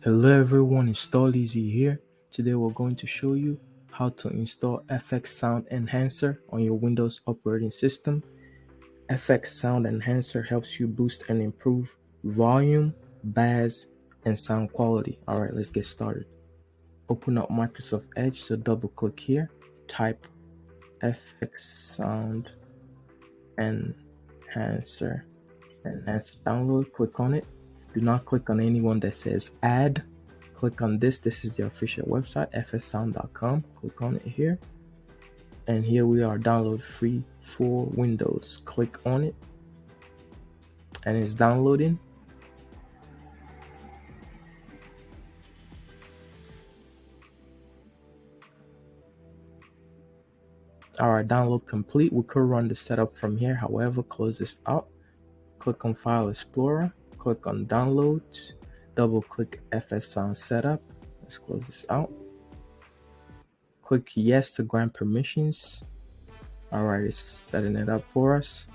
Hello everyone, Install Easy here. Today we're going to show you how to install FxSound Enhancer on your Windows operating system. FxSound Enhancer helps you boost and improve volume, bass, and sound quality. Alright, let's get started. Open up Microsoft Edge, so double click here, type FxSound Enhancer download, click on it. Do not click on anyone that says add. Click on this. This is the official website, FxSound.com. Click on it here. And here we are, download free for Windows. Click on it. And it's downloading. Alright, download complete. We could run the setup from here. However, close this out. Click on File Explorer. Click on Downloads. Double click FxSound Setup. Let's close this out. Click Yes to grant permissions. Alright, it's setting it up for us.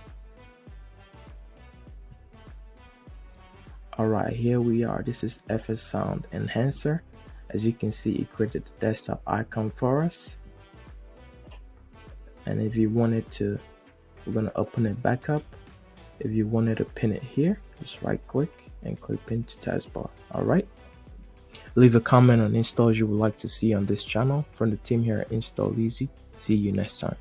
Alright, here we are. This is FxSound Enhancer. As you can see, it created the desktop icon for us. And if you wanted to, we're going to open it back up. If you wanted to pin it here, just right click and click pin to taskbar. Alright. Leave a comment on installs you would like to see on this channel. From the team here at Install Easy. See you next time.